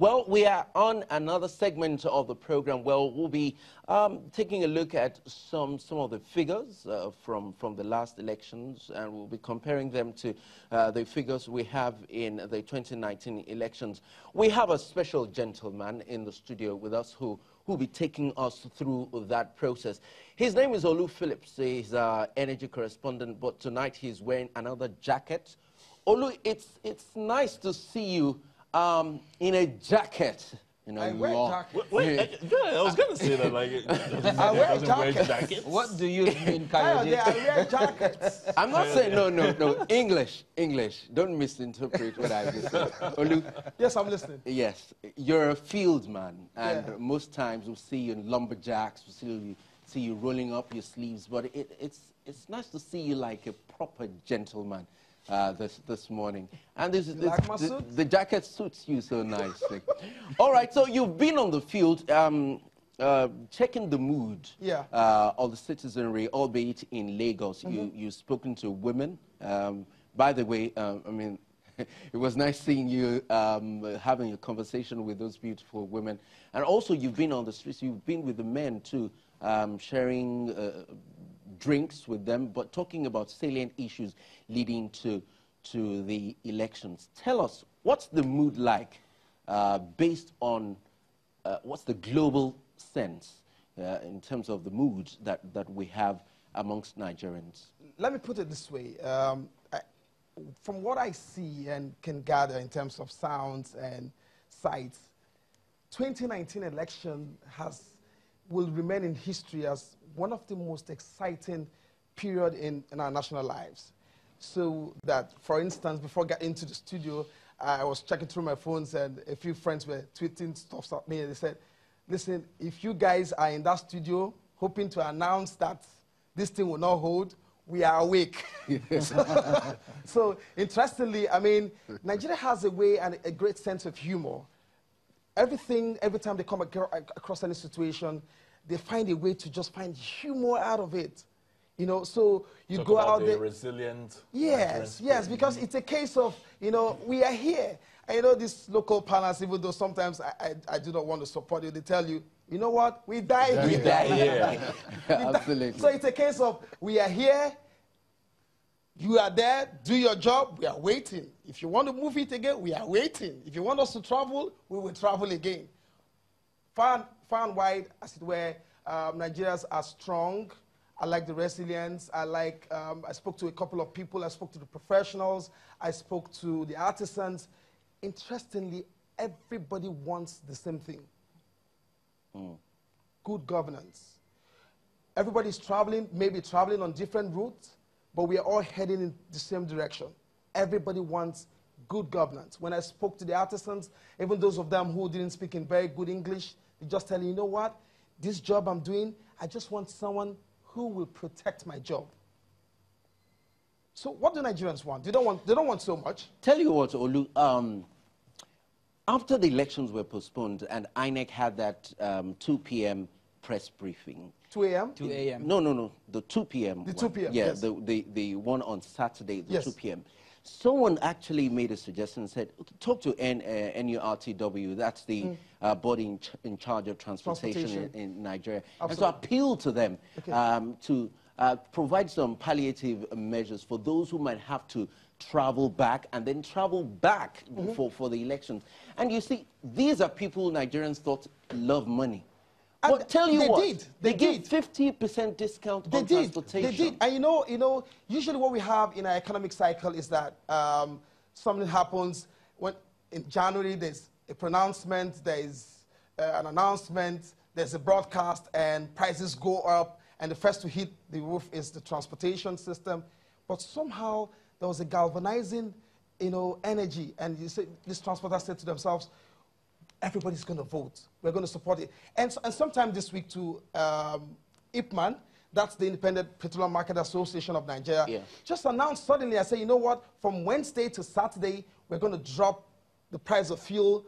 Well, we are on another segment of the program. Well, we'll be taking a look at some of the figures from the last elections, and we'll be comparing them to the figures we have in the 2019 elections. We have a special gentleman in the studio with us who will be taking us through that process. His name is Olu Phillips. He's our energy correspondent, but tonight he's wearing another jacket. Olu, it's nice to see you in a jacket. You know, I wear jacket. Wait, yeah, I was gonna say that. Like, I wear jackets. jackets. What do you mean, I Kayode? wear jackets. I'm not saying no. English. Don't misinterpret what I just said. Olu, Yes, I'm listening. yes, you're a field man, and Yeah. most times we'll see you in lumberjacks. We'll see you rolling up your sleeves, but it's nice to see you like a proper gentleman. This morning, and like my suit? the jacket suits you so nicely. All right, so you've been on the field checking the mood of the citizenry, albeit in Lagos. You've spoken to women. By the way, I mean, it was nice seeing you having a conversation with those beautiful women, and also you've been on the streets. You've been with the men too, sharing drinks with them, but talking about salient issues leading to the elections. Tell us, what's the mood like based on what's the global sense in terms of the mood that we have amongst Nigerians? Let me put it this way. From what I see and can gather in terms of sounds and sights, 2019 election will remain in history as one of the most exciting period in our national lives. So that, for instance, before I got into the studio, I was checking through my phones and a few friends were tweeting stuff at me and they said, listen, if you guys are in that studio hoping to announce that this thing will not hold, we are awake. So interestingly, I mean, Nigeria has a way and a great sense of humor. Every time they come across any situation, they find a way to just find humor out of it. You know, so you Talk go about out there. Resilient. Yes, because it's a case of, you know, we are here. And you know, these local panels, even though sometimes I do not want to support you, they tell you, you know what, we die here. We die here. Absolutely. So it's a case of, we are here, you are there, do your job, we are waiting. If you want to move it again, we are waiting. If you want us to travel, we will travel again. Far and wide, as it were, Nigerians are strong. I like the resilience. I spoke to a couple of people. I spoke to the professionals. I spoke to the artisans. Interestingly, everybody wants the same thing. Good governance. Everybody's traveling, maybe traveling on different routes, but we are all heading in the same direction. Everybody wants good governance. When I spoke to the artisans, even those of them who didn't speak in very good English, they just tell you know what, this job I'm doing, I just want someone who will protect my job. So what do Nigerians want? They don't want so much. Tell you what, Olu, after the elections were postponed and INEC had that 2 p.m. press briefing. 2 a.m.? 2 a.m. No, the 2 p.m. The 2 p.m., Yeah, yes. the one on Saturday, the Yes. 2 p.m. Someone actually made a suggestion and said, talk to NURTW, that's the body in charge of transportation in Nigeria. Absolutely. And so appeal to them to provide some palliative measures for those who might have to travel back and then travel back for the elections. And you see, these are people Nigerians thought love money. And But tell you they what, did. They did. gave 50% discount on transportation. They did. And you know, usually what we have in our economic cycle is that something happens when in January there's a pronouncement, there's an announcement, there's a broadcast, and prices go up, and the first to hit the roof is the transportation system. But somehow there was a galvanizing, energy, and you say, these transporters said to themselves, everybody's going to vote. We're going to support it. And sometime this week to IPMAN, that's the Independent Petroleum Market Association of Nigeria, just announced suddenly, I say, you know what, from Wednesday to Saturday, we're going to drop the price of fuel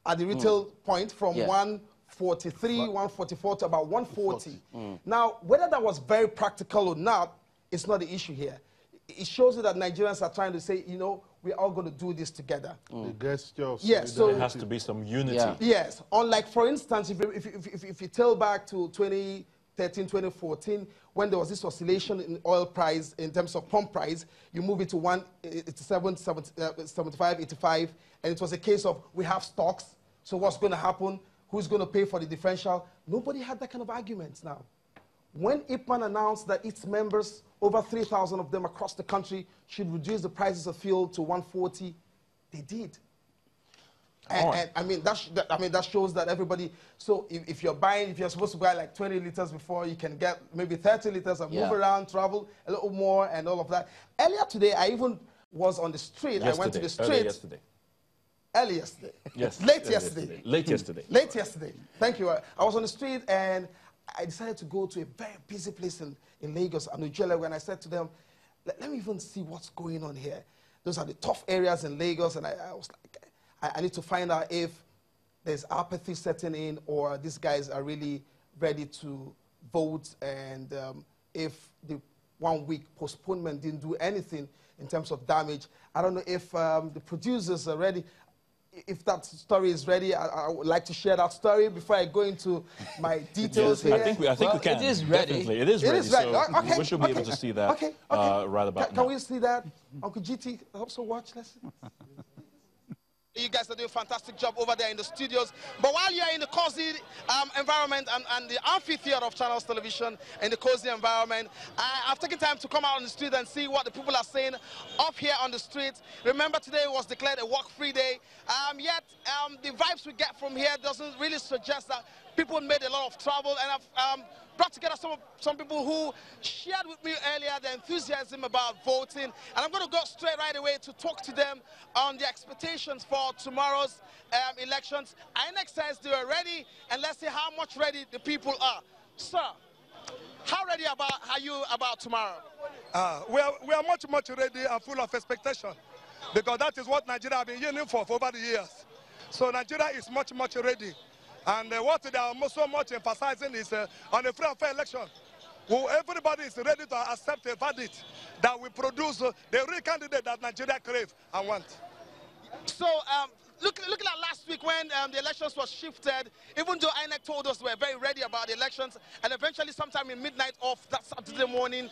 at the retail point from 143, 144 to about 140. Now, whether that was very practical or not, it's not the issue here. it shows you that Nigerians are trying to say, you know, we're all going to do this together. The gesture of yes, so there has to be some unity. Yeah. Yes. Unlike, for instance, if you tell back to 2013, 2014, when there was this oscillation in oil price in terms of pump price, you move it to 187, 75, 85, and it was a case of we have stocks, so what's going to happen? Who's going to pay for the differential? Nobody had that kind of argument now. When IPMAN announced that its members, over 3,000 of them across the country, should reduce the prices of fuel to 140, they did. And I mean, that shows that everybody, so if you're buying, if you're supposed to buy like 20 liters before, you can get maybe 30 liters and move around, travel a little more and all of that. Earlier today, I even was on the street. Yesterday. I went to the street. Early yesterday. Early yesterday. Yes. Late yesterday. Late yesterday. Late yesterday. Thank you. I was on the street and I decided to go to a very busy place in Lagos, Anujele, when I said to them, let me even see what's going on here. Those are the tough areas in Lagos, and I was like, I need to find out if there's apathy setting in or these guys are really ready to vote, and if the 1 week postponement didn't do anything in terms of damage. I don't know if the producers are ready. If that story is ready, I would like to share that story before I go into my details here. I think we can. It is ready. Definitely. It is ready. So okay, we should be able to see that right about now. Can we see that? Uncle GT, also watch. Let's see. You guys are doing a fantastic job over there in the studios. But while you're in the cozy environment and the amphitheater of Channels Television in the cozy environment, I've taken time to come out on the street and see what the people are saying up here on the street. Remember, today was declared a work-free day. Yet the vibes we get from here doesn't really suggest that people made a lot of travel. And I've brought together some people who shared with me earlier the enthusiasm about voting. And I'm going to go straight right away to talk to them on the expectations for tomorrow's elections. INEC says they are ready, and let's see how much ready the people are. Sir, how ready are you about tomorrow? We are much ready and full of expectation, because that is what Nigeria has been yearning for over the years. So Nigeria is much ready. And what they are so much emphasizing is on a free and fair election. Everybody is ready to accept a verdict that will produce the real candidate that Nigeria crave and want. So, looking at last week when the elections were shifted, even though INEC told us we were very ready about the elections, and eventually sometime in midnight of that Saturday morning,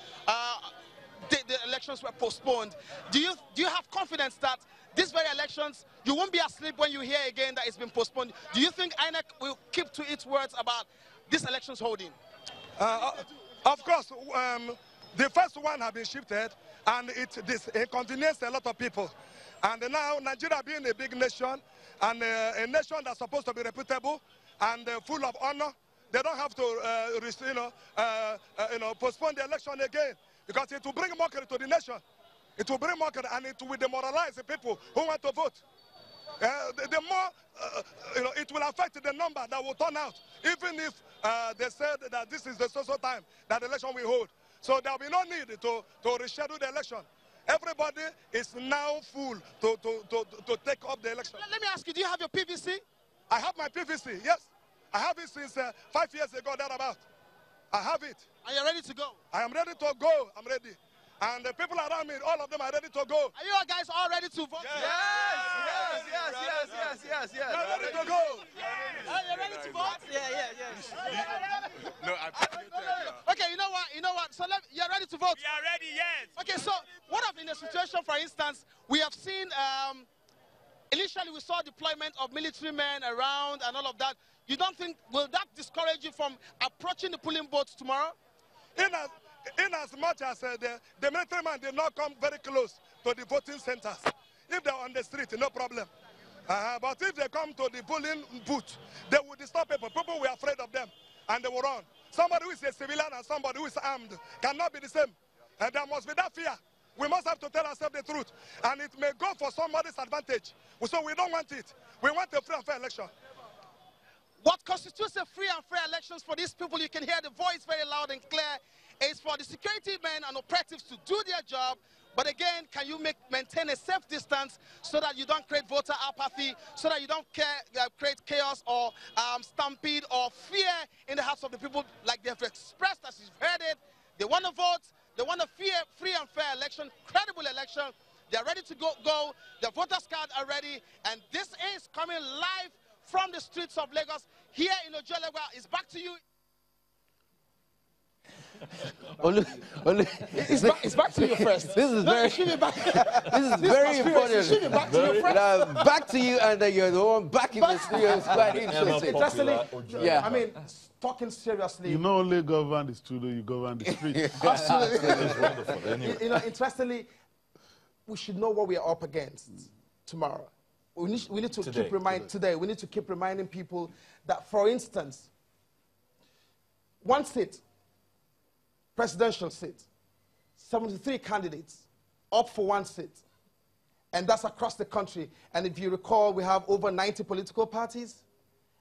the elections were postponed. Do you have confidence that these very elections, you won't be asleep when you hear again that it's been postponed? Do you think INEC will keep to its words about these elections holding? Of course, the first one has been shifted, and it inconvenienced a lot of people. And now Nigeria being a big nation, and a nation that's supposed to be reputable and full of honor, they don't have to, postpone the election again, because it will bring mockery to the nation. It will bring mockery, and it will demoralize the people who want to vote. The more, it will affect the number that will turn out, even if they said that this is the social time that the election will hold. So there will be no need to reschedule the election. Everybody is now full to take up the election. Let me ask you, do you have your PVC? I have my PVC, yes. I have it since 5 years ago, thereabout. I have it. And you're ready to go? I am ready to go. I'm ready. And the people around me, all of them are ready to go. Are you guys all ready to vote? Yes. Yes. You're ready to go. You're ready to vote? Yes. No, Okay, you know what? So you're ready to vote? We are ready, yes. Okay, so what if in a situation, for instance, we have seen, initially we saw deployment of military men around and all of that. You don't think, will that discourage you from approaching the polling booths tomorrow? In as much as the military man did not come very close to the voting centers. If they're on the street, no problem. But if they come to the polling booth, they will disturb people. People were afraid of them, and they will run. Somebody who is a civilian and somebody who is armed cannot be the same. And there must be that fear. We must have to tell ourselves the truth. And it may go for somebody's advantage. So we don't want it. We want a free and fair election. What constitutes a free and fair elections for these people, you can hear the voice very loud and clear, is for the security men and operatives to do their job. But again, can you maintain a safe distance so that you don't create voter apathy, so that you don't create chaos or stampede or fear in the hearts of the people, like they have expressed, as you've heard it. They want to vote. They want a free and fair election, credible election. They're ready to go. The voters' card are ready. And this is coming live from the streets of Lagos here in Ojuelegba. It's back to you. It's back to you first. This is very important. It should be back to you first. Back to you, and then you're the one back in the studio. It's quite interesting. Yeah. I mean, talking seriously. You not only govern the studio, you govern the street. Absolutely. You know, interestingly, we should know what we are up against tomorrow. We need to keep reminding people that, for instance, one seat, presidential seat, 73 candidates up for one seat. And that's across the country. And if you recall, we have over 90 political parties.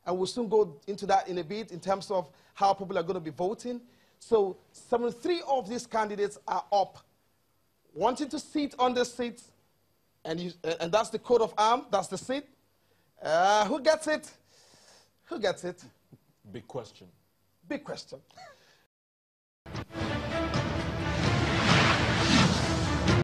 And we'll soon go into that in a bit in terms of how people are going to be voting. So 73 of these candidates are up, wanting to sit on the seat. And that's the coat of arms. That's the seat. Who gets it? Who gets it? Big question. Big question.